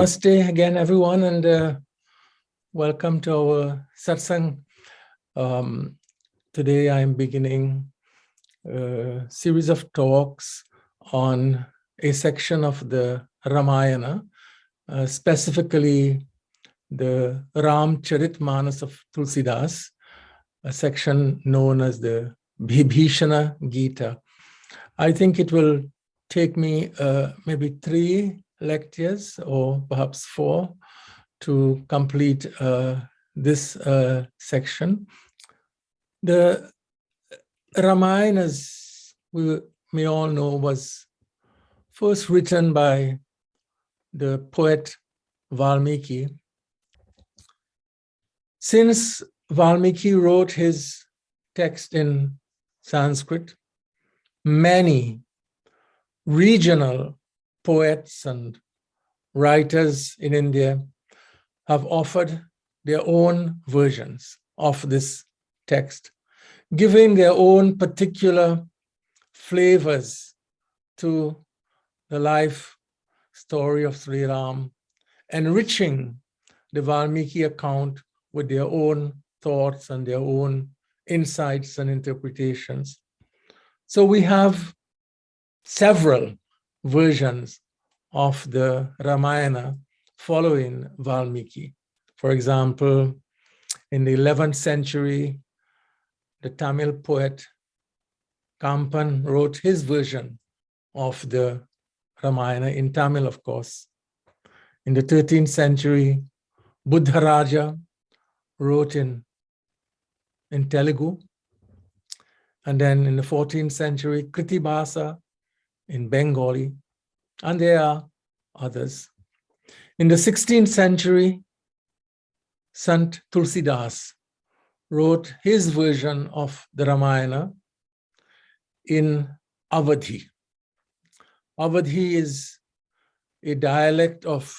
Namaste again, everyone, and welcome to our satsang. Today I am beginning a series of talks on a section of the Ramayana, specifically the Ramacharitamanas of Tulasidas, a section known as the Vibhishana Gita. I think it will take me maybe 3 lectures or perhaps 4 to complete this section. The Ramayana, as we may all know, was first written by the poet Valmiki. Since Valmiki wrote his text in Sanskrit, many regional poets and writers in India have offered their own versions of this text, giving their own particular flavors to the life story of Shri Ram, enriching the Valmiki account with their own thoughts and their own insights and interpretations. So we have several versions of the Ramayana following Valmiki. For example, in the 11th century, the Tamil poet Kampan wrote his version of the Ramayana in Tamil, of course. In the 13th century, Buddharaja wrote in Telugu. And then in the 14th century, Kritibasa in Bengali, and there are others. In the 16th century, Sant Tulasidas wrote his version of the Ramayana in Awadhi. Awadhi is a dialect of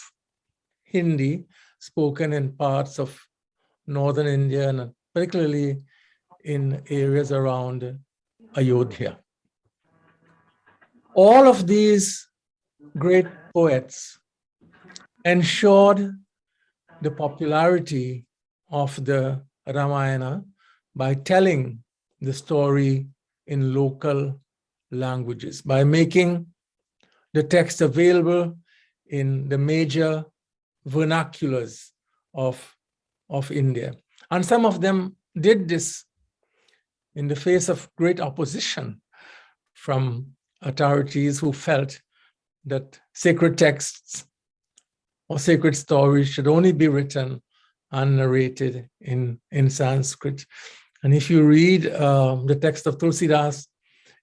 Hindi spoken in parts of northern India and particularly in areas around Ayodhya. All of these great poets ensured the popularity of the Ramayana by telling the story in local languages, by making the text available in the major vernaculars of India. And some of them did this in the face of great opposition from authorities who felt that sacred texts or sacred stories should only be written and narrated in Sanskrit. And if you read the text of Tulasidas,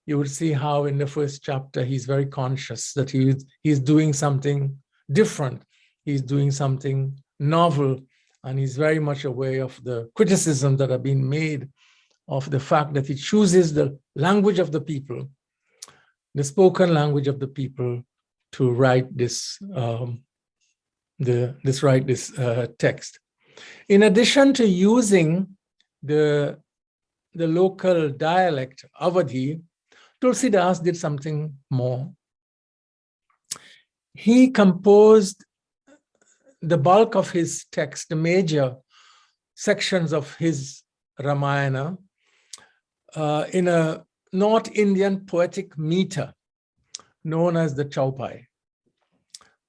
you would see how in the first chapter he's very conscious that he's doing something different. He's doing something novel, and he's very much aware of the criticisms that have been made of the fact that he chooses the language of the people, the spoken language of the people, to write this text. In addition to using the local dialect Awadhi, Tulasidas did something more. He composed the bulk of his text, the major sections of his Ramayana, in a North Indian poetic meter known as the Chaupai.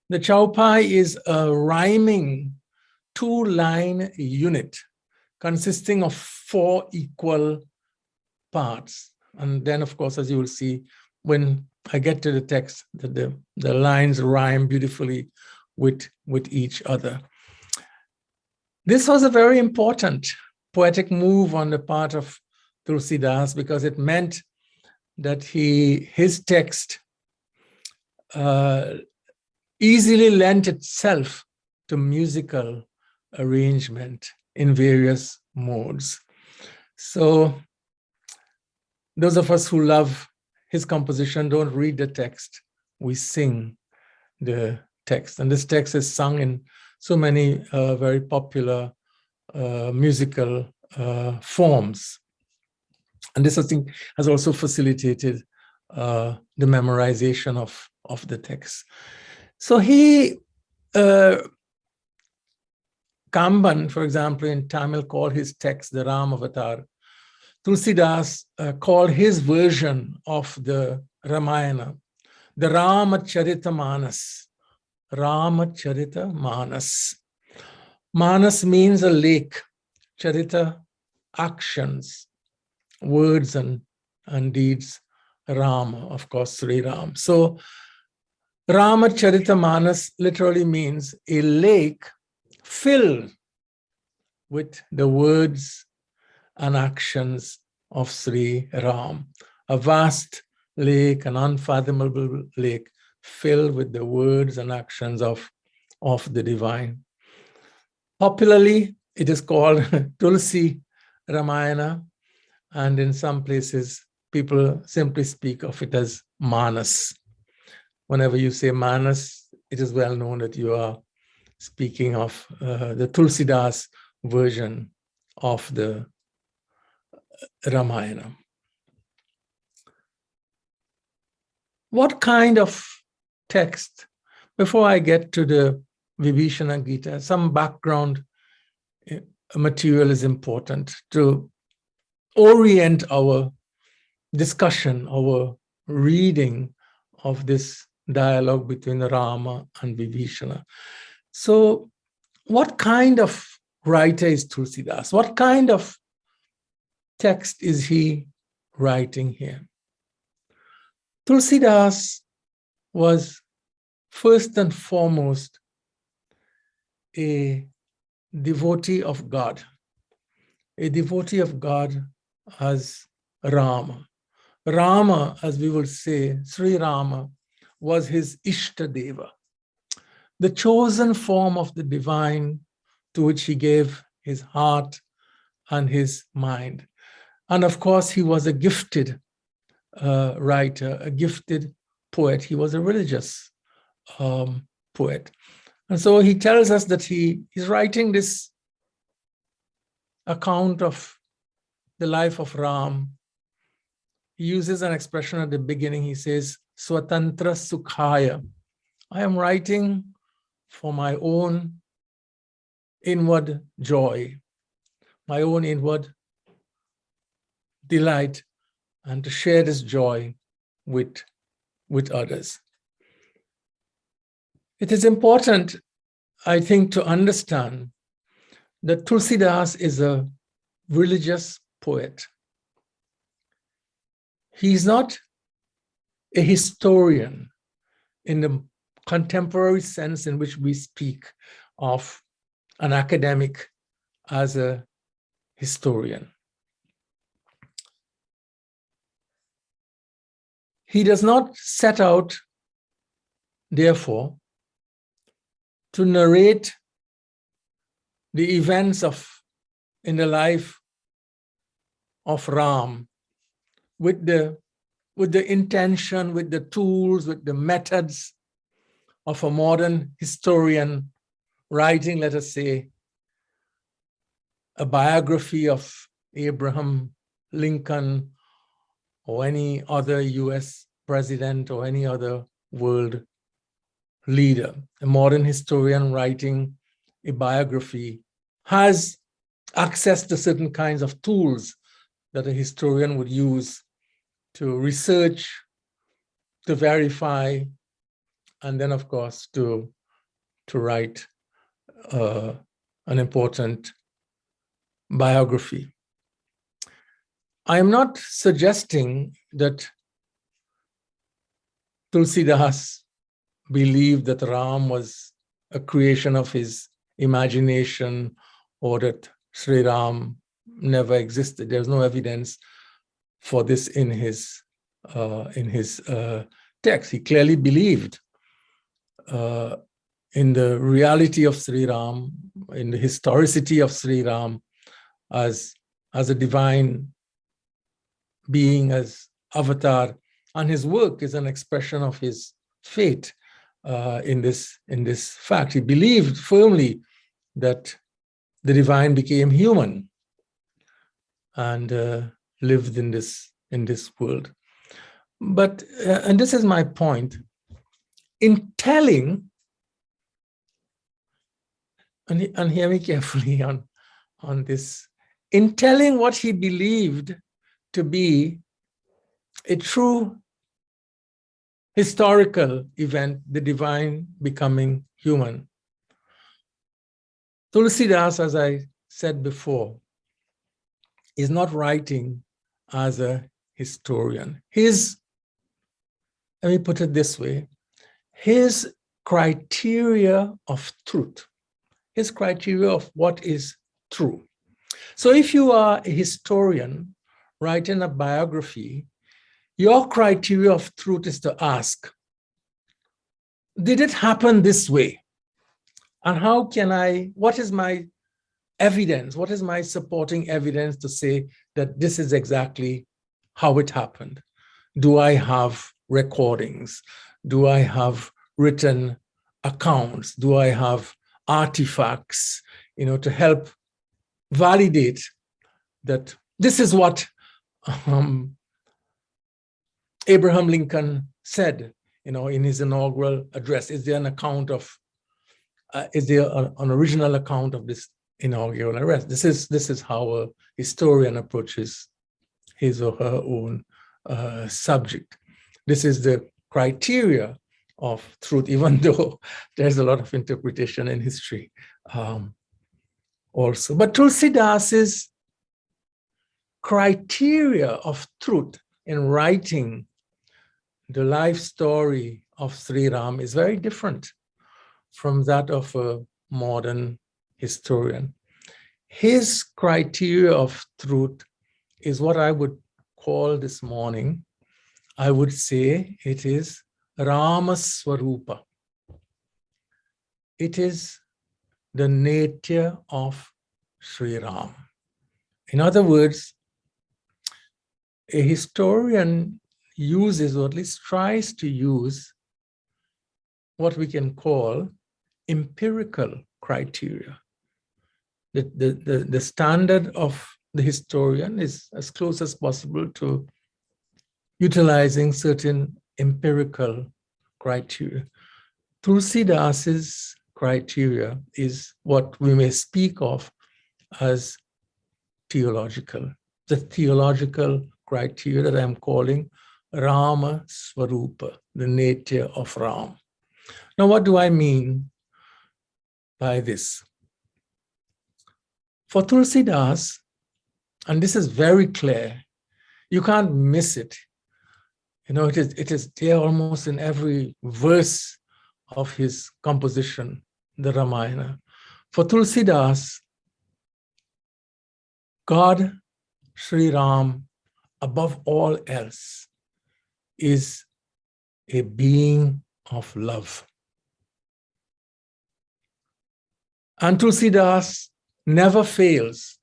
The Chaupai is a rhyming 2-line unit consisting of 4 equal parts. And then, of course, as you will see, when I get to the text, the lines rhyme beautifully with each other. This was a very important poetic move on the part of Tulasidas because it meant that his text easily lent itself to musical arrangement in various modes. So those of us who love his composition don't read the text, we sing the text. And this text is sung in so many very popular musical forms. And this, I think, has also facilitated the memorization of the text. So he Kamban, for example, in Tamil, called his text the Ram Avatar. Tulasidas called his version of the Ramayana the Ramacharitamanas. Ramacharitamanas. Manas means a lake. Charita, actions, words and deeds. Rama, of course, Sri Ram. So Ramacharitamanas literally means a lake filled with the words and actions of Sri Ram. A vast lake, an unfathomable lake filled with the words and actions of the divine. Popularly, it is called Tulsi Ramayana, and in some places, people simply speak of it as Manas. Whenever you say Manas, it is well known that you are speaking of the Tulsidas version of the Ramayana. What kind of text, before I get to the Vibhishana Gita, some background material is important to orient our discussion, our reading of this dialogue between Rama and Vibhishana. So what kind of writer is Tulsidas? What kind of text is he writing here? Tulsidas was first and foremost a devotee of God, as Rama. Rama, as we would say, Sri Rama, was his Ishtadeva, the chosen form of the divine to which he gave his heart and his mind. And of course, he was a gifted writer, a gifted poet. He was a religious poet. And so he tells us that he is writing this account of the life of Ram. He uses an expression at the beginning. He says, Swatantra Sukhaya. I am writing for my own inward joy, my own inward delight, and to share this joy with others. It is important, I think, to understand that Tulsidas is a religious poet. He's not a historian in the contemporary sense in which we speak of an academic as a historian. He does not set out, therefore, to narrate the events in the life of Ram with the intention, with the tools, with the methods of a modern historian writing, let us say, a biography of Abraham Lincoln or any other US president or any other world leader. A modern historian writing a biography has access to certain kinds of tools that a historian would use to research, to verify, and then, of course, to write an important biography. I am not suggesting that Tulsidas believed that Ram was a creation of his imagination or that Sri Ram never existed. There's no evidence for this in his text. He clearly believed in the reality of Sri Ram, in the historicity of Sri Ram as a divine being, as avatar, and his work is an expression of his faith in this fact. He believed firmly that the divine became human and lived in this world. But and this is my point, in telling and hear me carefully on this, in telling what he believed to be a true historical event, the divine becoming human. Tulasidas, as I said before, is not writing as a historian. Let me put it this way, his criteria of truth, his criteria of what is true. So if you are a historian writing a biography, your criteria of truth is to ask, did it happen this way? And what is my evidence? What is my supporting evidence to say that this is exactly how it happened? Do I have recordings? Do I have written accounts? Do I have artifacts, to help validate that this is what Abraham Lincoln said, in his inaugural address? Is there an account of, is there an original account of this inaugural address? This is how a historian approaches his or her own subject. This is the criteria of truth, even though there's a lot of interpretation in history also. But Tulsidas' criteria of truth in writing the life story of Sri Ram is very different from that of a modern historian. His criteria of truth is what I would call this morning, I would say it is Ramaswarupa. It is the nature of Sri Ram. In other words, a historian uses, or at least tries to use, what we can call empirical criteria. The standard of the historian is as close as possible to utilizing certain empirical criteria. Tulsidas's criteria is what we may speak of as theological. The theological criteria that I'm calling Rama Swarupa, the nature of Ram. Now, what do I mean by this? For Tulsidas, and this is very clear, you can't miss it. It is there almost in every verse of his composition, the Ramayana. For Tulsidas, God, Shri Ram, above all else, is a being of love. And Tulsidas never fails,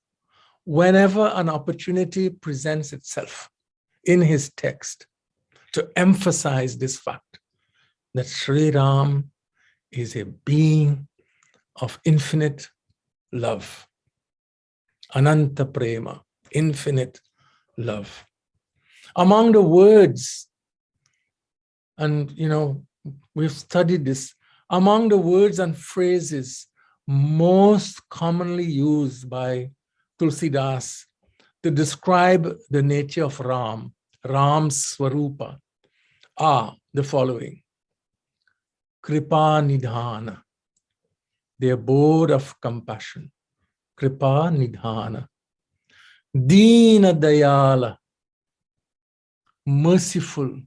whenever an opportunity presents itself in his text, to emphasize this fact, that Shri Ram is a being of infinite love. Ananta prema, infinite love. Among the words, and we've studied this, among the words and phrases most commonly used by Tulsidas to describe the nature of Ram, Ram's Swarupa, are the following. Kripa Nidhana, the abode of compassion. Kripa Nidhana. Deena Dayala, merciful.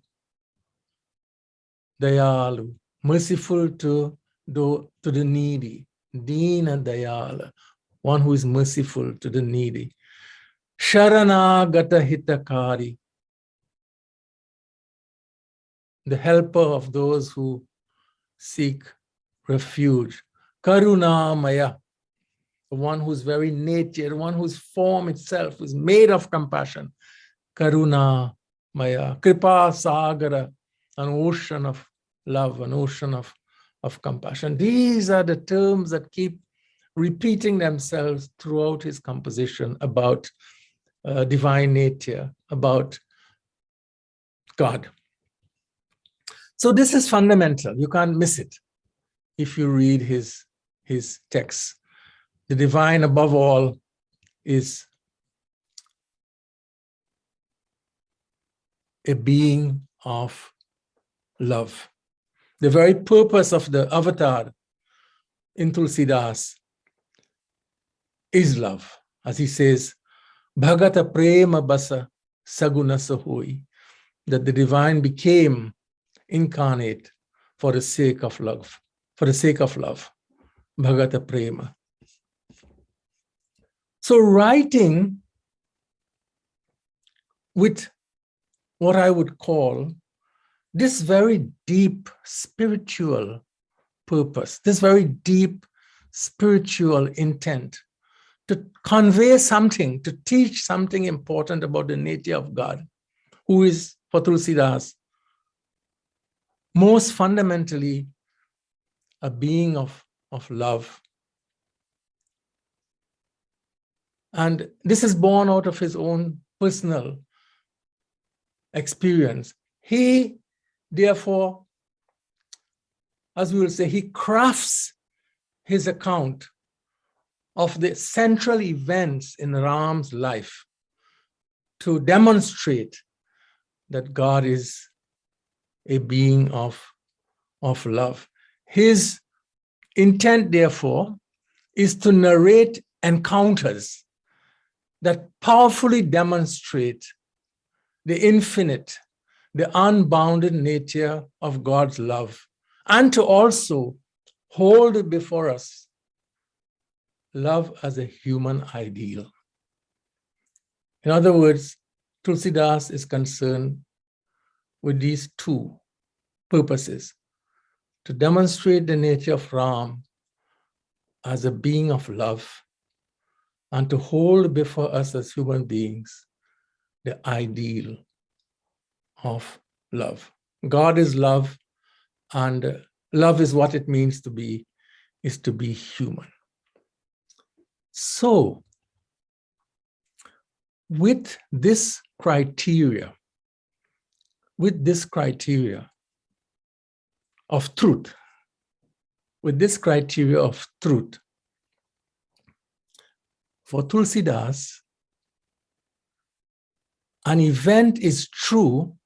Dayalu, merciful to the needy. Deena Dayala, one who is merciful to the needy. Sharanagata Hitakari, the helper of those who seek refuge. Karunamaya, the one whose very nature, the one whose form itself is made of compassion. Karunamaya. Kripa Sagara, an ocean of love, an ocean of compassion. These are the terms that keep repeating themselves throughout his composition about divine nature, about God. So this is fundamental. You can't miss it if you read his texts. the divine above all is a being of love. The very purpose of the avatar in Tulasidas is love. As he says, Bhagata prema basa saguna sahoi, that the divine became incarnate for the sake of love, for the sake of love. Bhagata prema. So writing with what I would call this very deep spiritual purpose, this very deep spiritual intent to convey something, to teach something important about the nature of God, who is, for Tulasidas, most fundamentally a being of love. And this is born out of his own personal experience. He, therefore, as we will say, he crafts his account of the central events in Ram's life to demonstrate that God is a being of love. His intent, therefore, is to narrate encounters that powerfully demonstrate the infinite, the unbounded nature of God's love, and to also hold before us love as a human ideal. In other words, Tulasidas is concerned with these two purposes: to demonstrate the nature of Ram as a being of love, and to hold before us as human beings the ideal of love. God is love, and love is what it means to be human. So, with this criteria of truth, for Tulasidas, an event is true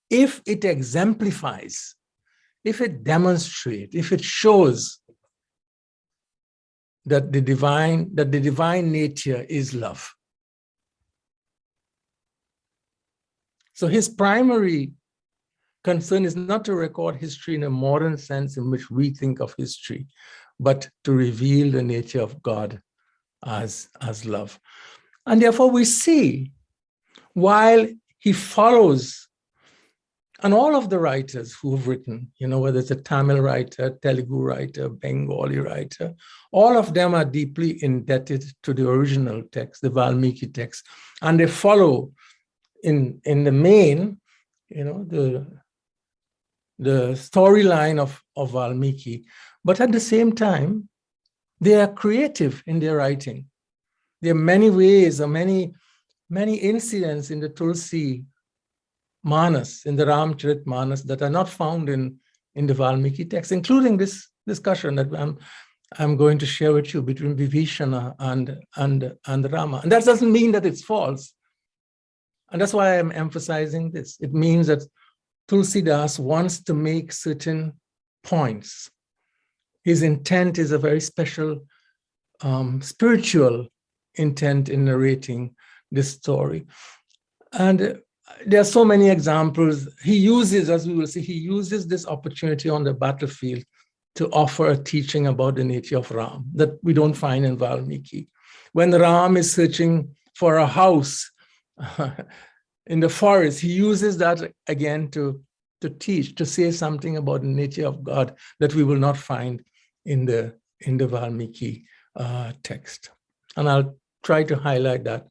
if it exemplifies, if it demonstrates, if it shows that the divine nature is love. So his primary concern is not to record history in a modern sense in which we think of history, but to reveal the nature of God as love. And therefore we see, while he follows, and all of the writers who have written, whether it's a Tamil writer, Telugu writer, Bengali writer, all of them are deeply indebted to the original text, the Valmiki text, and they follow in the main, the storyline of Valmiki. But at the same time, they are creative in their writing. There are many ways or many incidents in the Tulasi Manas, in the Ramacharitamanas, that are not found in the Valmiki text, including this discussion that I'm going to share with you between Vibhishana and Rama. And that doesn't mean that it's false. And that's why I'm emphasizing this. It means that Tulasidas wants to make certain points. His intent is a very special spiritual intent in narrating this story. And there are so many examples. He uses, as we will see, he uses this opportunity on the battlefield to offer a teaching about the nature of Ram that we don't find in Valmiki. When Ram is searching for a house in the forest, he uses that again to teach, to say something about the nature of God that we will not find in the Valmiki text. And I'll try to highlight that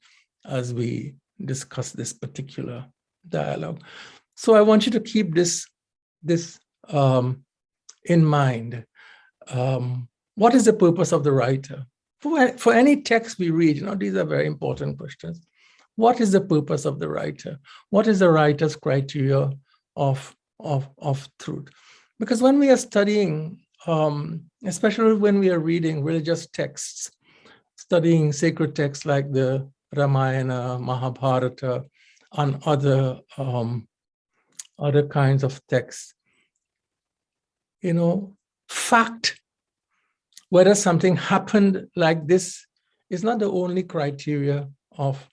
as we discuss this particular dialogue. So I want you to keep this in mind. What is the purpose of the writer? For any text we read, these are very important questions. What is the purpose of the writer? What is the writer's criteria of truth? Because when we are studying especially when we are reading religious texts, studying sacred texts like the Ramayana, Mahabharata, and other kinds of texts. Fact, whether something happened like this, is not the only criteria of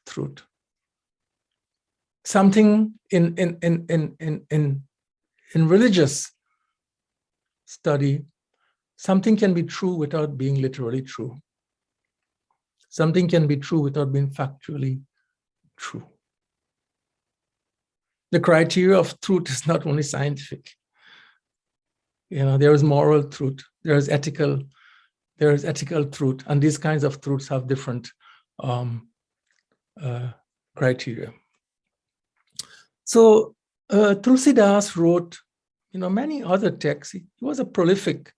truth. Something in religious study, something can be true without being literally true. Something can be true without being factually true. The criteria of truth is not only scientific. There is moral truth, there is ethical truth, and these kinds of truths have different criteria. So Tulasidas wrote, many other texts. He was a prolific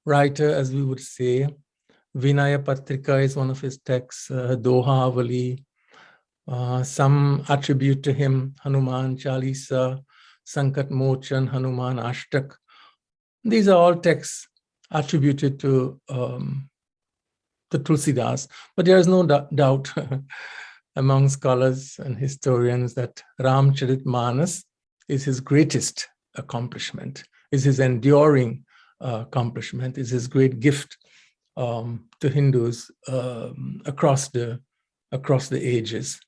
writer, as we would say. Vinaya Patrika is one of his texts, Doha Avali. Some attribute to him Hanuman Chalisa, Sankat Mochan, Hanuman Ashtak. These are all texts attributed to Tulasidas, but there is no doubt among scholars and historians that Ramacharitamanas is his greatest accomplishment, is his enduring accomplishment, is his great gift to Hindus across the ages.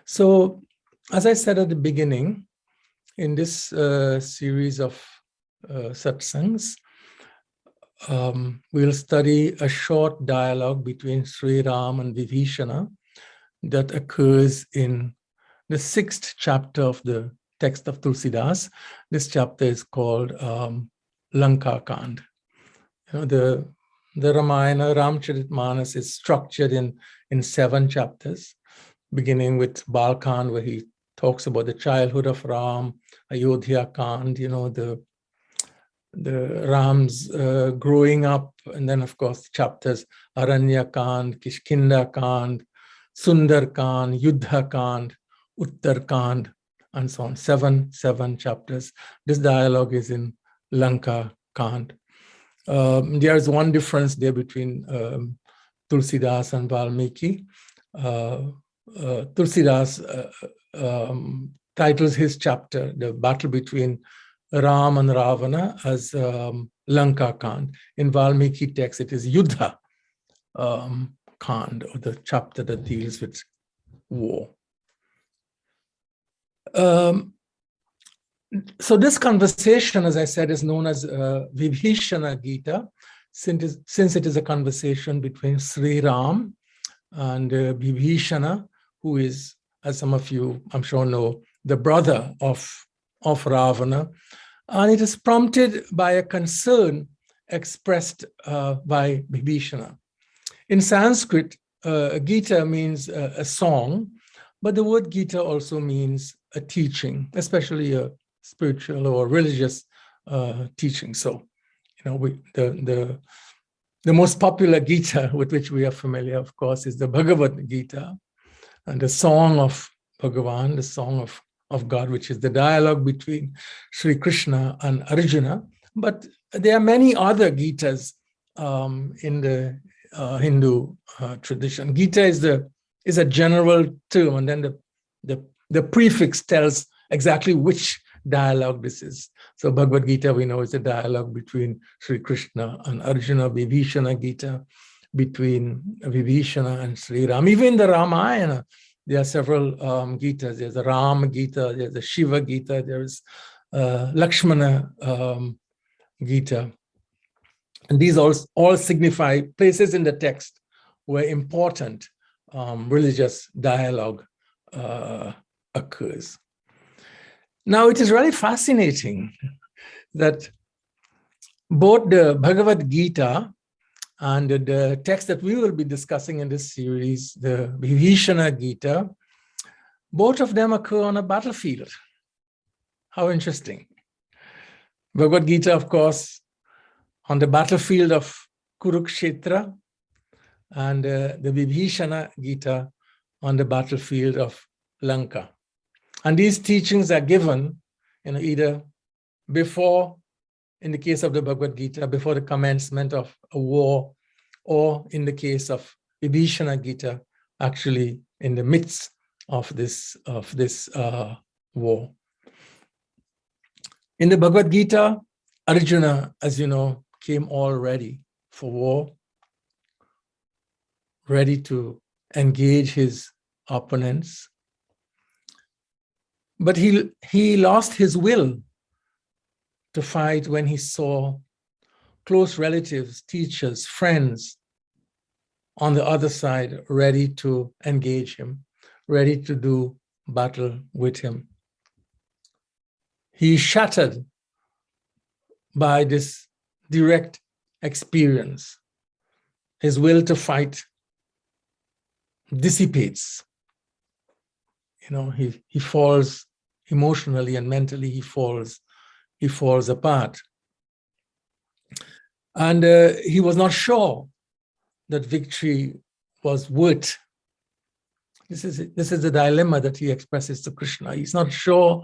So, as I said at the beginning, in this series of satsangs, we'll study a short dialogue between Shri Rama and Vibhishana that occurs in the 6th chapter of the text of Tulasidas. This chapter is called Lankakanda. The Ramayana, Ramacharitamanas, is structured in 7 chapters, beginning with Balkand, where he talks about the childhood of Ram, Ayodhya Kand, the Ram's growing up, and then of course chapters Aranya Kand, Kishkinda Kand, Sundar Kand, Yuddha Kand, Uttar Kand, and so on. 7 chapters. This dialogue is in Lanka Kand. There is one difference there between Tulasidas and Valmiki. Tulasidas titles his chapter, The Battle Between Ram and Ravana, as Lankakanda. In Valmiki text, it is Yuddha Kand, or the chapter that deals with war. So this conversation, as I said, is known as Vibhishana Gita, since it is a conversation between Shri Ram and Vibhishana, who is, as some of you I'm sure know, the brother of Ravana. And it is prompted by a concern expressed by Vibhishana. In Sanskrit, Gita means a song, but the word Gita also means a teaching, especially a spiritual or religious teaching. So, the most popular Gita with which we are familiar, of course, is the Bhagavad Gita, and the song of Bhagavan, the song of God, which is the dialogue between Sri Krishna and Arjuna. But there are many other Gitas in the Hindu tradition. Gita is a general term, and then the prefix tells exactly which dialogue this is. So Bhagavad Gita, we know, is a dialogue between Sri Krishna and Arjuna. Vibhishana Gita, between Vibhishana and Sri Ram. Even the Ramayana, there are several Gitas. There's a Ram Gita, there's a Shiva Gita, there's Lakshmana Gita. And these all signify places in the text where important religious dialogue occurs. Now, it is really fascinating that both the Bhagavad Gita and the text that we will be discussing in this series, the Vibhishana Gita, both of them occur on a battlefield. How interesting. Bhagavad Gita, of course, on the battlefield of Kurukshetra, and the Vibhishana Gita on the battlefield of Lanka. And these teachings are given either before in the case of the Bhagavad Gita, before the commencement of a war, or in the case of Vibhishana Gita, actually in the midst of this war. In the Bhagavad Gita, Arjuna, as you know, came all ready for war, ready to engage his opponents. But he lost his will to fight when he saw close relatives, teachers, friends on the other side ready to engage him, ready to do battle with him. He shattered by this direct experience. His will to fight dissipates. He falls emotionally and mentally, he falls apart. And he was not sure that victory was worth. This is the dilemma that he expresses to Krishna. He's not sure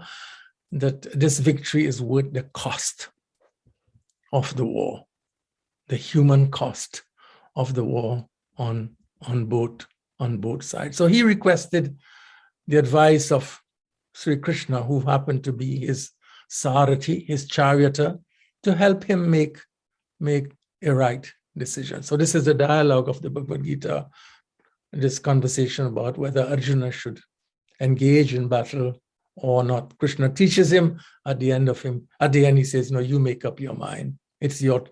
that this victory is worth the cost of the war, the human cost of the war on both sides. So he requested the advice of Sri Krishna, who happened to be his Sarathi, his charioteer, to help him make a right decision. So this is the dialogue of the Bhagavad Gita, this conversation about whether Arjuna should engage in battle or not. Krishna teaches him at the end he says, no, you make up your mind. It's your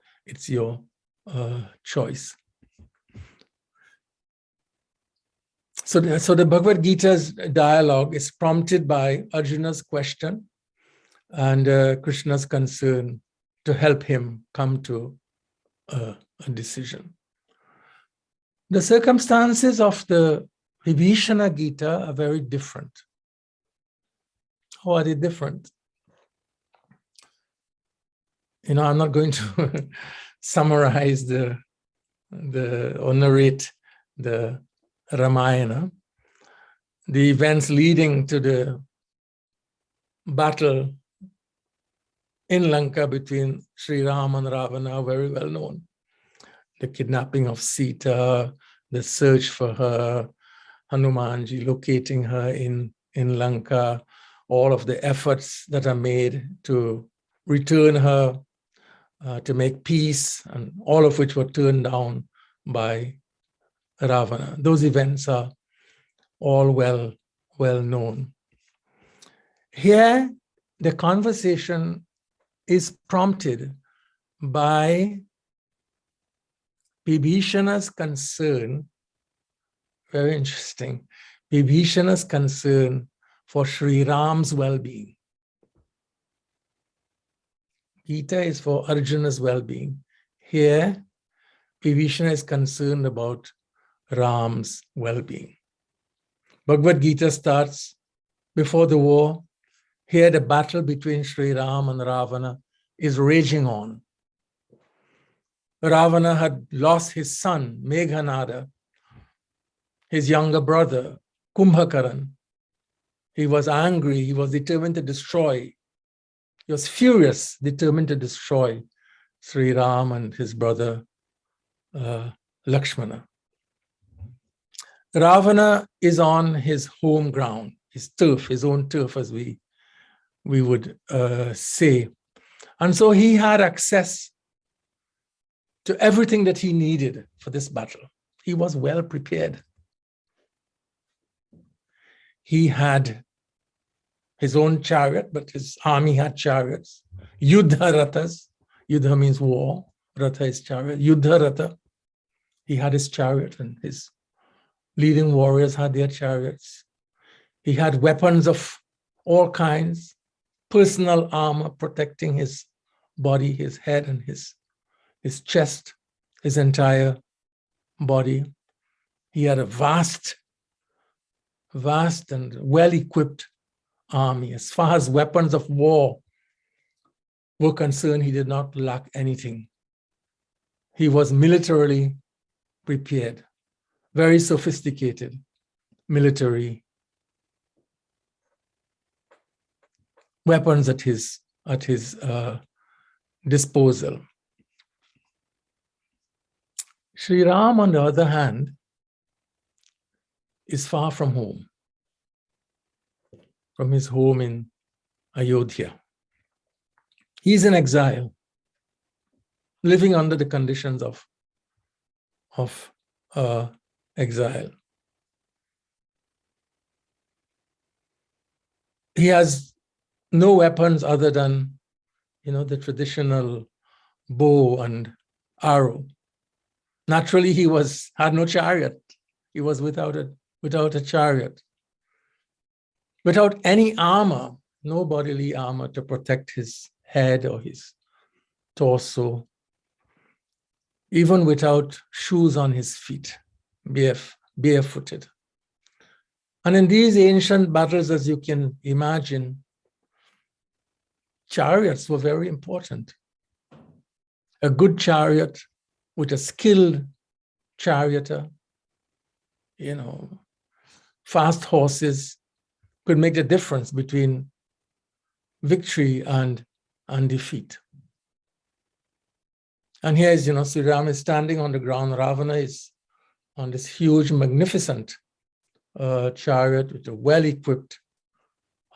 choice. So the Bhagavad Gita's dialogue is prompted by Arjuna's question and Krishna's concern to help him come to a decision. The circumstances of the Vibhishana Gita are very different. How are they different? I'm not going to summarize or narrate the Ramayana. The events leading to the battle in Lanka between Shri Rama and Ravana are very well known. The kidnapping of Sita, the search for her, Hanumanji locating her in Lanka, all of the efforts that are made to return her, to make peace, and all of which were turned down by Ravana. Those events are all well known. Here, the conversation is prompted by Vibhishana's concern, very interesting, Vibhishana's concern for Shri Ram's well-being. Gita is for Arjuna's well-being. Here, Vibhishana is concerned about Ram's well-being. Bhagavad Gita starts before the war. Here, the battle between Shri Ram and Ravana is raging on. Ravana had lost his son, Meghanada, his younger brother, Kumbhakaran. He was angry. He was determined to destroy. He was furious, determined to destroy Sri Ram and his brother Lakshmana. Ravana is on his home ground, his turf, his own turf, as we would say. And so he had access to everything that he needed for this battle. He was well prepared. He had his own chariot, but his army had chariots. Yuddha rathas. Yuddha means war. Ratha is chariot. Yuddha ratha. He had his chariot, and his leading warriors had their chariots. He had weapons of all kinds, personal armor protecting his body, his head, and his chest, his entire body. He had a vast and well-equipped army. As far as weapons of war were concerned, he did not lack anything. He was militarily prepared, very sophisticated military weapons at his disposal. Shri Ram, on the other hand, is far from home, from his home in Ayodhya. He's in exile, living under the conditions of exile. He has no weapons other than, the traditional bow and arrow. Naturally, he had no chariot. He was without a chariot, without any armor, no bodily armor to protect his head or his torso, even without shoes on his feet, barefooted. And in these ancient battles, as you can imagine, chariots were very important. A good chariot with a skilled charioteer, fast horses could make the difference between victory and defeat. And here is, Sri Ram is standing on the ground. Ravana is on this huge, magnificent chariot with a well-equipped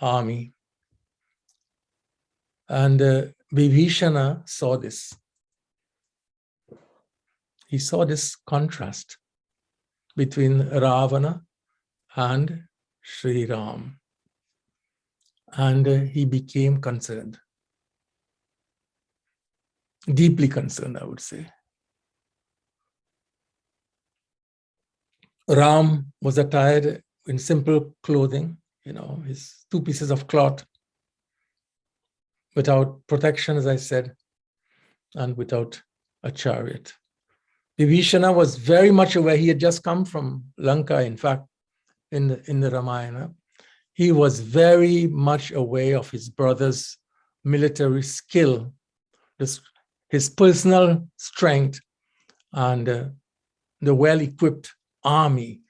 army. And Vibhishana saw this. He saw this contrast between Ravana and Shri Ram. And he became concerned. Deeply concerned, I would say. Ram was attired in simple clothing, his 2 pieces of cloth, without protection, as I said, and without a chariot. Vibhishana was very much aware. He had just come from Lanka, in fact, in the Ramayana. He was very much aware of his brother's military skill, his personal strength, and the well-equipped army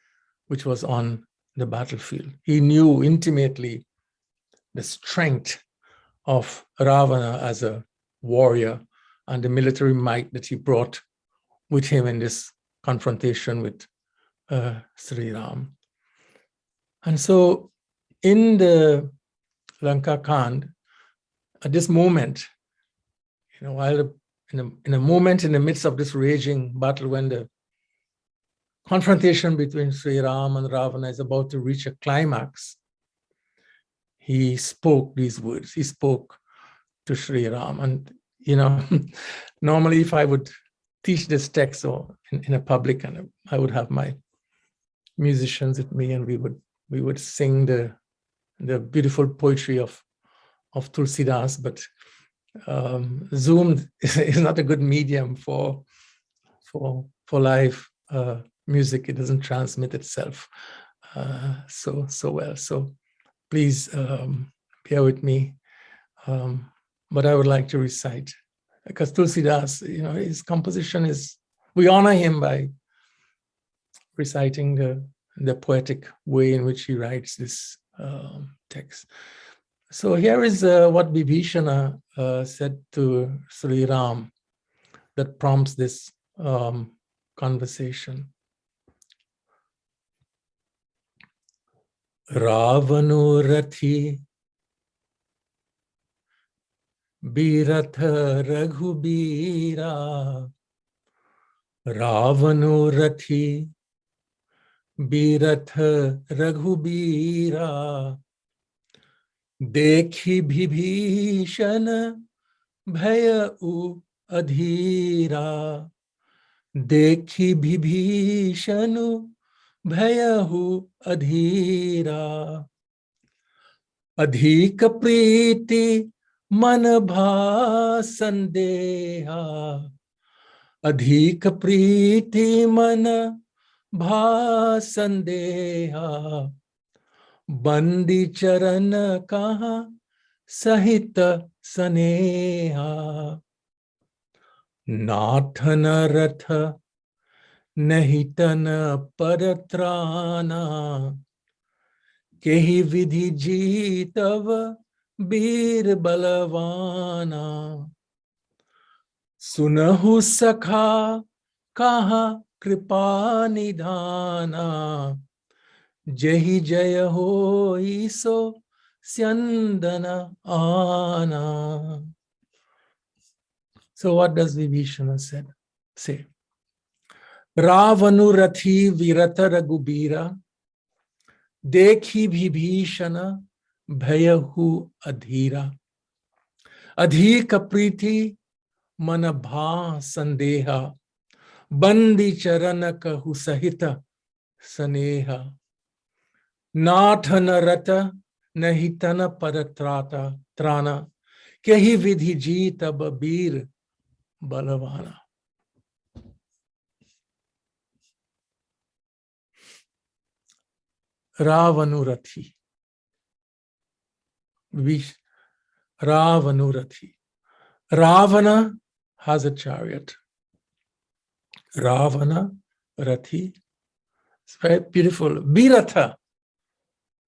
which was on the battlefield. He knew intimately the strength of Ravana as a warrior and the military might that he brought with him in this confrontation with Sri Ram. And so in the Lankakanda, at this moment, while in a moment in the midst of this raging battle, when the confrontation between Sri Ram and Ravana is about to reach a climax, he spoke these words. He spoke to Shri Ram. And, normally if I would teach this text or in a public, and I would have my musicians with me, and we would sing the beautiful poetry of Tulasidas, but Zoom is not a good medium for live music. It doesn't transmit itself so well. So please bear with me. But I would like to recite, because Tulasidas, his composition is, we honor him by reciting the poetic way in which he writes this text. So here is what Vibhishana said to Sri Ram that prompts this conversation. Ravano rathi biratha raghubira. Ravano rathi biratha raghubira. देखी विभीषण भय उ अधीरा. देखी विभीषण भय who अधीरा. अधिक प्रीति मन भा संदेहा. अधिक प्रीति मन भा संदेहा. बंदी चरण कहाँ सहित सनेहा. नाथन रथ नहीं तन पर त्राना. केहि विधि जीतव वीर Balwana. Sunahu sakha kaha kripa nidhana Jahi jaya ho iso syandana ana. So what does Vibhishana say? Ravanu rathi virata ragubira dekhi Vibhishana bhayahu adhira adhika priti manabha sandeha bandi charana kahu sahita saneha Nathan रत नहीं तन परत्राता त्राना कही विधि जीत अब बीर Balwana. Ravanurathi. Ravanurathi. Ravana has a chariot. Ravana Rathi. It's very beautiful. Biratha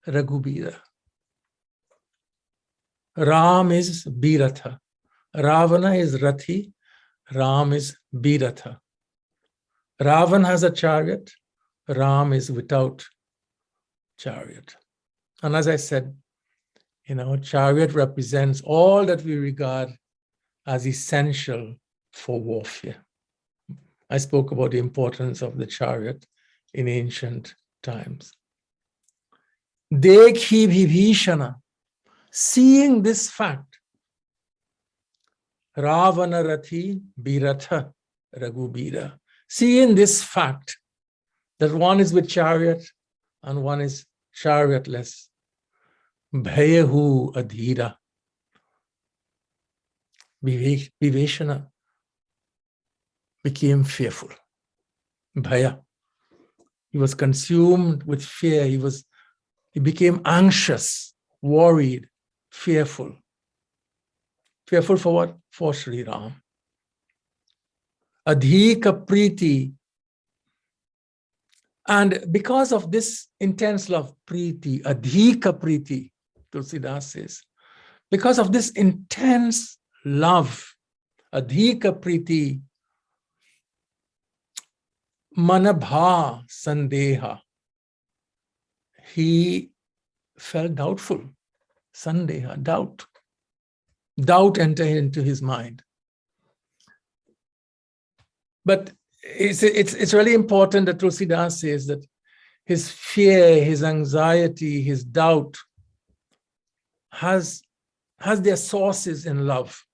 Raghubira. Ram is Biratha. Ravana is Rathi. Ram is Biratha. Ravan has a chariot. Ram is without chariot. And as I said, chariot represents all that we regard as essential for warfare. I spoke about the importance of the chariot in ancient times. Dekhi Vibhishana, seeing this fact, Ravana Rathi Biratha Raghubira, seeing this fact that one is with chariot and one is chariotless, Bhayahu Adhira, Vibhishana became fearful. Bhaya. He was consumed with fear. He became anxious, worried, fearful. Fearful for what? For Shri Ram. Adhika Priti. And because of this intense love, Priti, Adhika Priti, Tulasidas says, because of this intense love, Adhika Priti, Manabha Sandeha, he felt doubtful. Sandeha, doubt. Doubt entered into his mind. But it's really important that Tulasidas says that his fear, his anxiety, his doubt has their sources in love.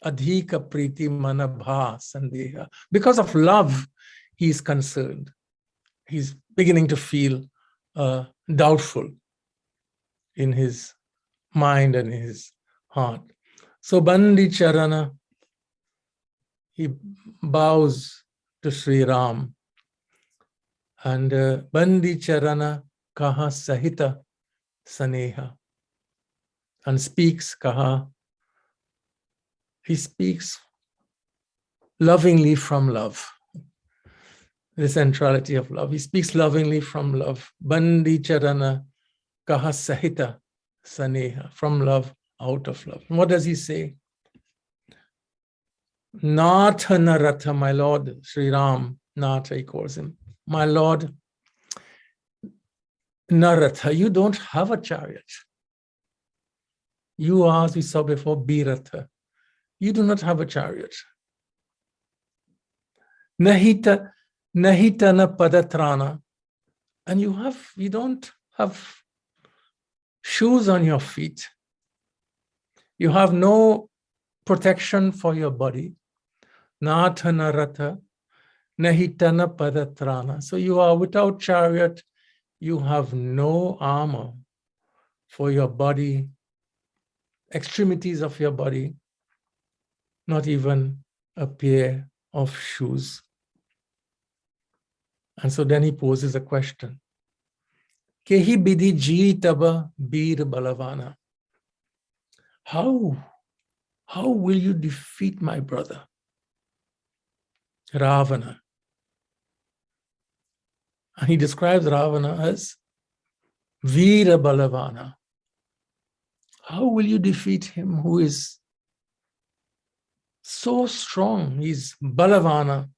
Adhika Priti Manabha Sandeha. Because of love, he is concerned. He's beginning to feel doubtful in his mind and his heart. So Bandi Charana, he bows to Shri Ram. And Bandi Charana Kaha Sahita Saneha. And speaks Kaha. He speaks lovingly from love. The centrality of love. He speaks lovingly from love. Bandi Charana Kaha Sahita Saneha. From love, out of love. And what does he say? Natha Naratha, my Lord, Shri Ram, Natha he calls him. My Lord, Naratha, you don't have a chariot. You are, as we saw before, Biratha. You do not have a chariot. Nahita Nahitana Padatrana. And you don't have shoes on your feet. You have no protection for your body. Nathana Ratha, Nahitana Padatrana. So you are without chariot. You have no armor for your body, extremities of your body, not even a pair of shoes. And so then he poses a question. Kehi bidhi jeetaba bir balavana. How will you defeat my brother, Ravana? And he describes Ravana as Veera Balavana. How will you defeat him who is so strong. He's Balavana,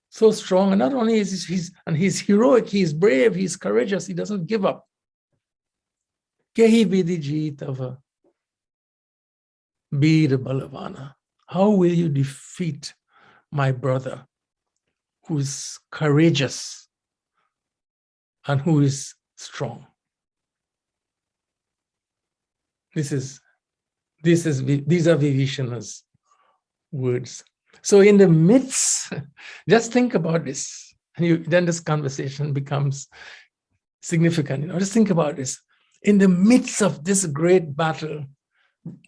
so strong. And not only is he's heroic, he's brave, he's courageous, he doesn't give up. Kehi vidhi jeetava, Bir Balavana. How will you defeat my brother who is courageous and who is strong? These are Vibhishana's words. So in the midst, just think about this, and then this conversation becomes significant. Just think about this. In the midst of this great battle,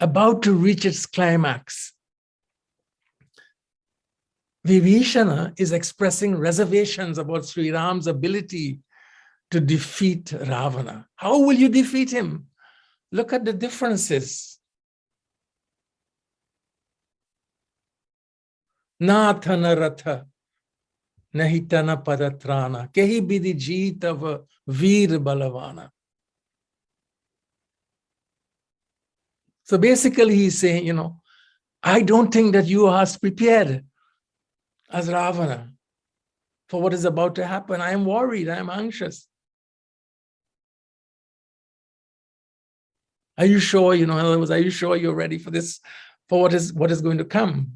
about to reach its climax, Vibhishana is expressing reservations about Shri Ram's ability to defeat Ravana. How will you defeat him? Look at the differences. Nathana ratha, nahitana padatrana, kehi bidhi jeetava veer balavana. So basically he's saying, I don't think that you are as prepared as Ravana for what is about to happen. I am worried, I am anxious. Are you sure, in other words, are you sure you're ready for this, for what is going to come?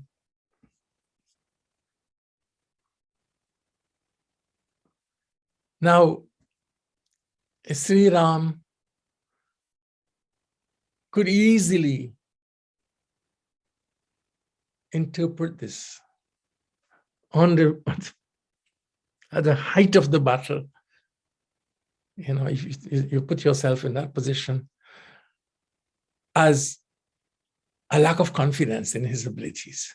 Now, Sri Ram could easily interpret this at the height of the battle. If you put yourself in that position, as a lack of confidence in his abilities.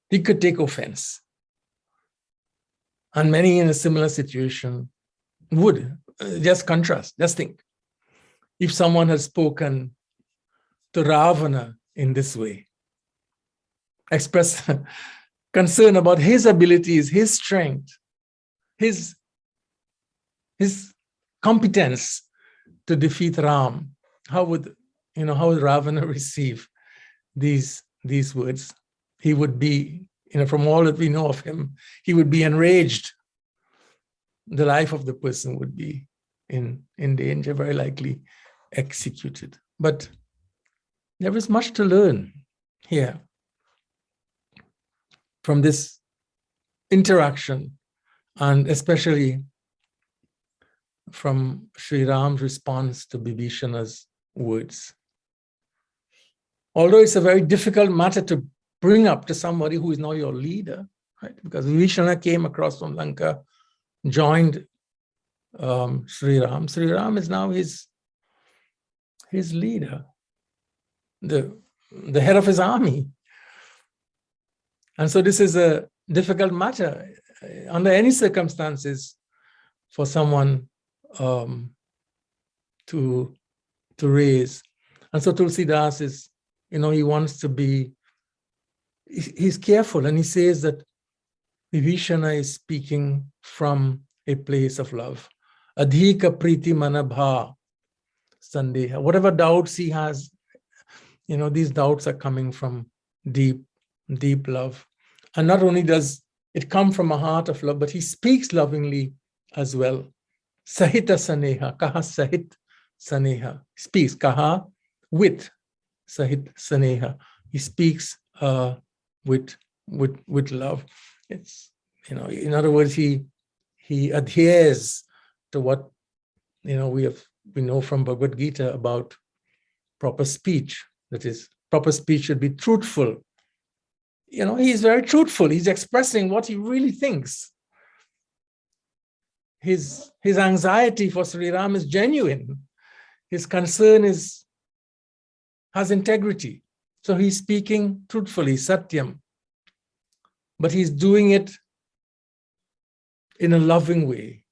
He could take offense. And many in a similar situation would. Just contrast, just think. If someone had spoken to Ravana in this way, express concern about his abilities, his strength, his competence to defeat Ram, how would Ravana receive these words? He would be, from all that we know of him, he would be enraged. The life of the person would be in danger, very likely executed. But there is much to learn here from this interaction, and especially from Shri Ram's response to Vibhishana's words. Although it's a very difficult matter to bring up to somebody who is now your leader, right? Because Vibhishana came across from Lanka, joined Shri Ram. Shri Ram is now his leader, the head of his army. And so this is a difficult matter under any circumstances for someone to raise. And so Tulasidas is, he wants to be, he's careful, and he says that Vibhishana is speaking from a place of love. Adhika priti manabha sandeha. Whatever doubts he has, these doubts are coming from deep love. And not only does it come from a heart of love, but he speaks lovingly as well. Sahita saneha, kaha sahit saneha. Speaks, kaha, with sahit saneha. He speaks with love. It's, in other words, he adheres to what, we know from Bhagavad Gita about proper speech. That is, proper speech should be truthful. He is very truthful. He's expressing what he really thinks. His anxiety for Sri Ram is genuine. His concern has integrity. So he's speaking truthfully, satyam. But he's doing it in a loving way.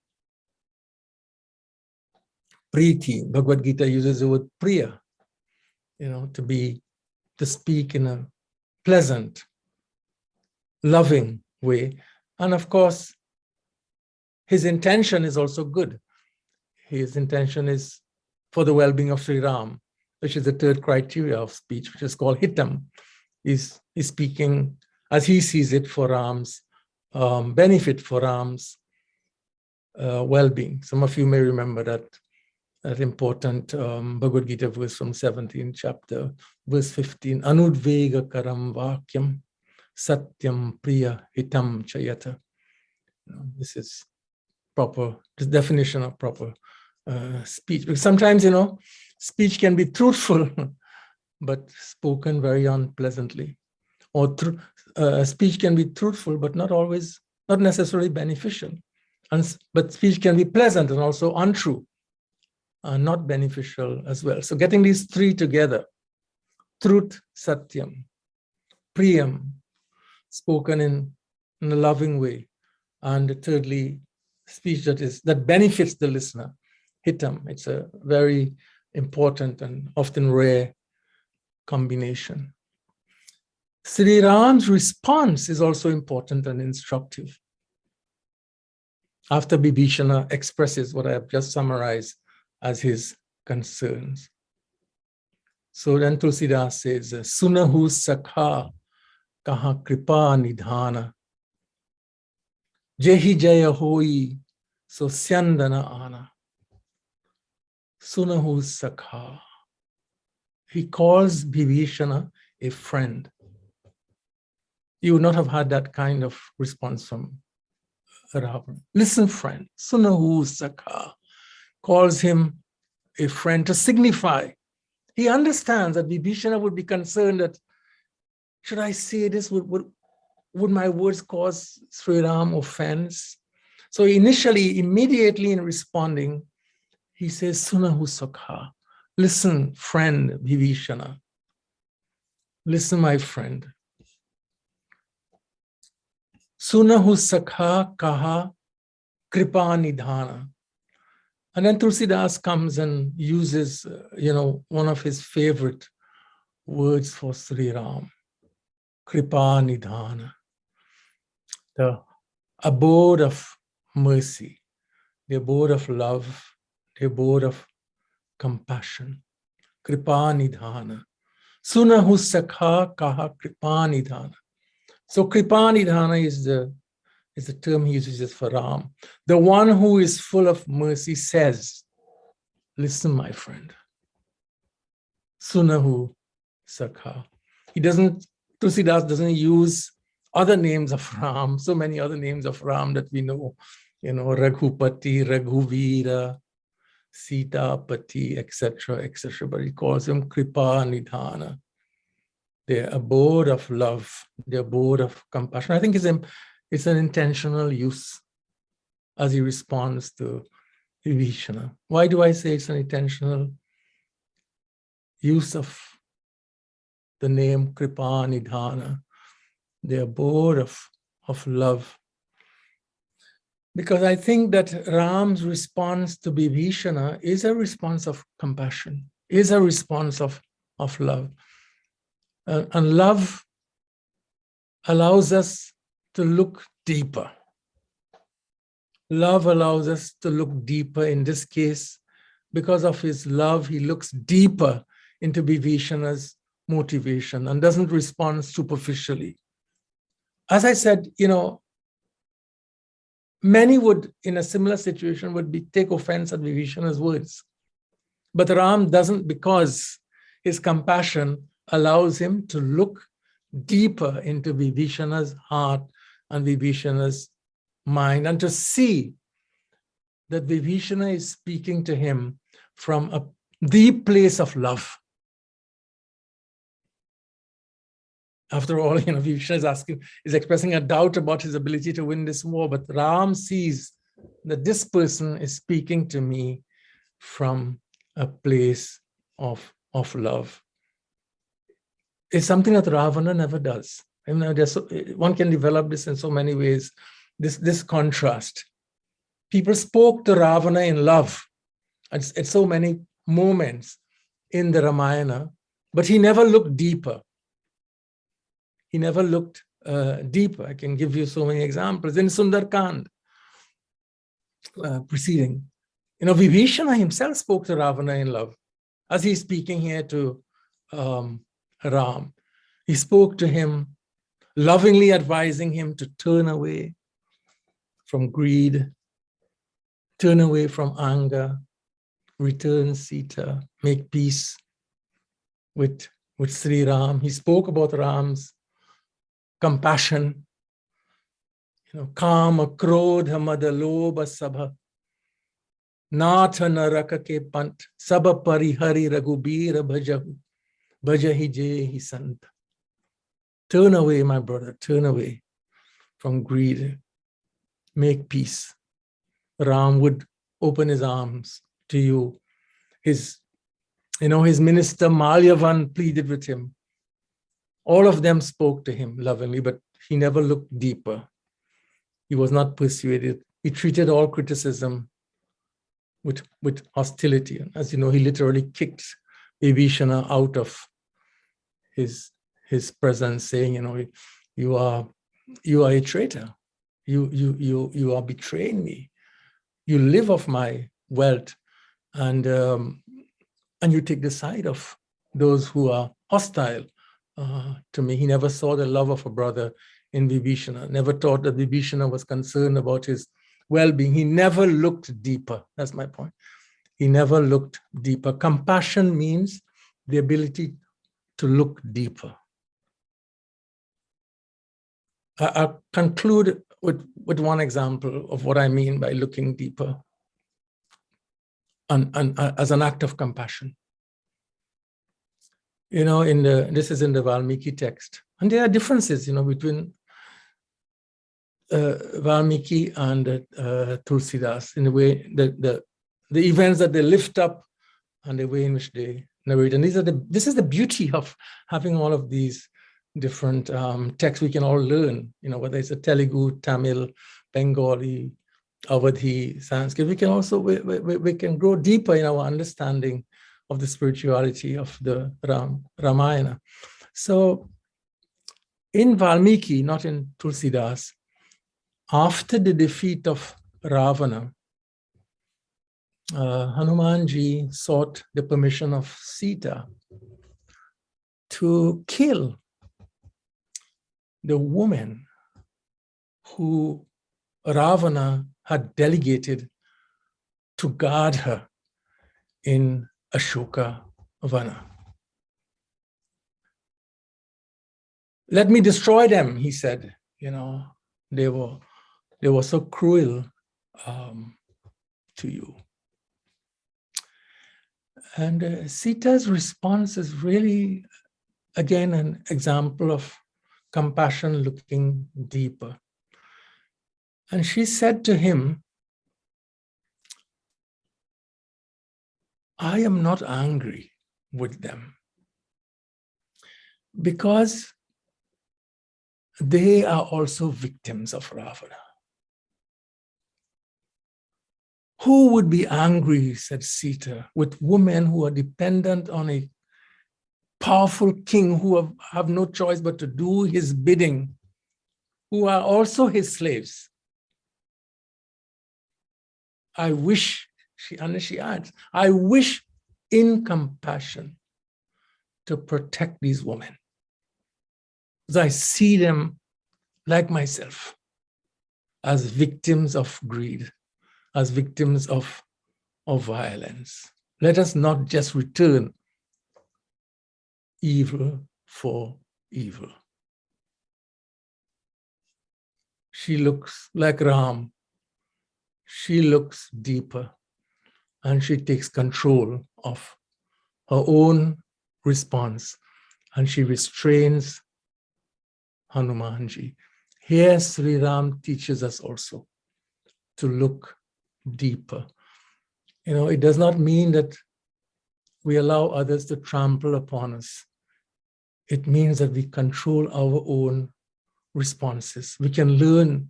Priti, Bhagavad Gita uses the word priya, to speak in a pleasant, loving way. And of course, his intention is also good. His intention is for the well-being of Sri Ram. which is the third criteria of speech, which is called hitam. He's speaking as he sees it for Ram's benefit, for Ram's well-being. Some of you may remember that important Bhagavad Gita verse from 17th chapter, verse 15, Anudvega karam vakyam satyam priya hitam chayata. This is proper, this definition of proper speech. Because sometimes, speech can be truthful, but spoken very unpleasantly. Or speech can be truthful, but not necessarily beneficial. But speech can be pleasant and also untrue, not beneficial as well. So getting these three together, truth, satyam, priyam, spoken in a loving way, and thirdly, speech that benefits the listener, hitam. It's a very important and often rare combination. Shri Ram's response is also important and instructive. After Vibhishana expresses what I have just summarized as his concerns. So then Tulasidas says, Sunahu sakha kaha kripa nidhana, jehi jaya hoi so syandana ana. Sunahu sakha. He calls Vibhishana a friend. You would not have had that kind of response from Ravana. Listen, friend, Sunahu sakha, calls him a friend to signify. He understands that Vibhishana would be concerned that, should I say this? Would my words cause Shri Ram offense? So immediately in responding, he says, Sunahu sakha. Listen, friend Vibhishana. Listen, my friend. Sunahu sakha kaha kripa nidhana. And then Tulasidas comes and uses, one of his favorite words for Shri Ram, kripa nidhana, the abode of mercy, the abode of love, the abode of compassion, kripa nidhana. Sunahu sakha kaha kripa nidhana. So kripa nidhana is the term he uses for Ram. The one who is full of mercy says, listen, my friend. Sunahu sakha. Tulasidas doesn't use other names of Ram, so many other names of Ram that we know, Raghupati, Raghuvira, Sitapati, etc., etc. But he calls him kripa nidhana, the abode of love, the abode of compassion. I think it's an intentional use as he responds to Vibhishana. Why do I say it's an intentional use of the name kripa nidhana, the abode of love? Because I think that Ram's response to Vibhishana is a response of compassion, is a response of love. And love allows us to look deeper. Love allows us to look deeper. In this case, because of his love, he looks deeper into Vibhishana's motivation and doesn't respond superficially. As I said, many would, in a similar situation, take offense at Vibhishana's words. But Ram doesn't, because his compassion allows him to look deeper into Vibhishana's heart and Vibhishana's mind, and to see that Vibhishana is speaking to him from a deep place of love. After all, Vibhishana is expressing a doubt about his ability to win this war, but Ram sees that this person is speaking to me from a place of love. It's something that Ravana never does. One can develop this in so many ways, this contrast. People spoke to Ravana in love at so many moments in the Ramayana, but he never looked deeper. He never looked deeper. I can give you so many examples. In Sundarkand, preceding, Vibhishana himself spoke to Ravana in love. as he's speaking here to Ram, he spoke to him, lovingly advising him to turn away from greed, turn away from anger, return Sita, make peace with Sri Ram. He spoke about Ram's compassion, kama, krodha, mada, lobha, sabha, natha naraka ke pant, sabha parihari raghubira bhajahu, bhajahi jehi sant. Turn away, my brother, turn away from greed, make peace. Ram would open his arms to you. His minister Malyavan pleaded with him. All of them spoke to him lovingly, but he never looked deeper. He was not persuaded. He treated all criticism with hostility. As you know, he literally kicked Vibhishana out of his presence, saying, you are a traitor. You are betraying me. You live off my wealth, and you take the side of those who are hostile to me. He never saw the love of a brother in Vibhishana, never thought that Vibhishana was concerned about his well-being. He never looked deeper. That's my point. He never looked deeper. Compassion means the ability to look deeper. I'll conclude with one example of what I mean by looking deeper and as an act of compassion. This is in the Valmiki text. And there are differences, between Valmiki and Tulasidas in the way the events that they lift up and the way in which they narrate. And this is the beauty of having all of these different texts we can all learn, whether it's a Telugu, Tamil, Bengali, Awadhi, Sanskrit. We can also, we can grow deeper in our understanding of the spirituality of the Ramayana. So in Valmiki, not in Tulasidas, after the defeat of Ravana, Hanumanji sought the permission of Sita to kill the woman who Ravana had delegated to guard her in Ashoka Vana. Let me destroy them, he said. They were so cruel to you. And Sita's response is really, again, an example of compassion looking deeper. And she said to him, I am not angry with them because they are also victims of Ravana. Who would be angry, said Sita, with women who are dependent on a powerful king who have no choice but to do his bidding, who are also his slaves? I wish, she adds, I wish in compassion to protect these women, because I see them like myself as victims of greed, as victims of violence. Let us not just return evil for evil. She looks like Ram. She looks deeper, and she takes control of her own response, and she restrains Hanumanji. Here, Sri Ram teaches us also to look deeper. It does not mean that we allow others to trample upon us. It means that we control our own responses. We can learn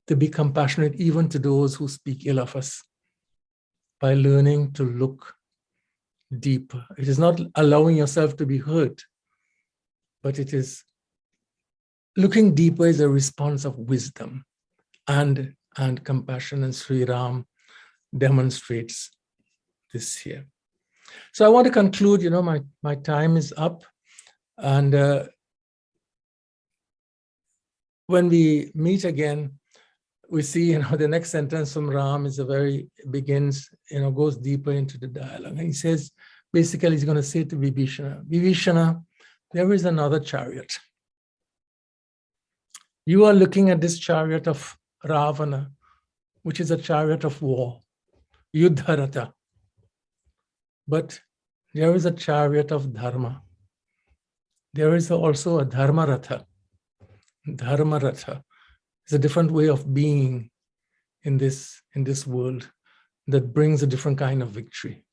to be compassionate even to those who speak ill of us by learning to look deeper. It is not allowing yourself to be hurt, but it is looking deeper is a response of wisdom and compassion, and Sri Ram demonstrates this here. So I want to conclude, my time is up. And when we meet again, we see, the next sentence from Ram is goes deeper into the dialogue. And he says, basically, he's going to say to Vibhishana, Vibhishana, there is another chariot. You are looking at this chariot of Ravana, which is a chariot of war, Yuddharata. But there is a chariot of Dharma. There is also a Dharmaratha. Dharmaratha is a different way of being in this world that brings a different kind of victory.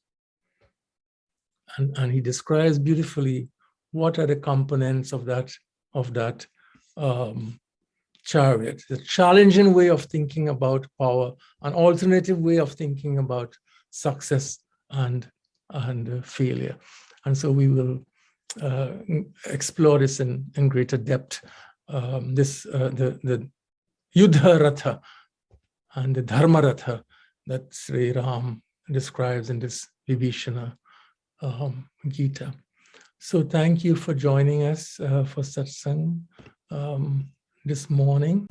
And he describes beautifully what are the components of that chariot. The challenging way of thinking about power, an alternative way of thinking about success and failure. And so we will explore this in greater depth. The Yuddha Ratha and the Dharma Ratha that Shri Ram describes in this Vibhishana Gita. So thank you for joining us for satsang this morning.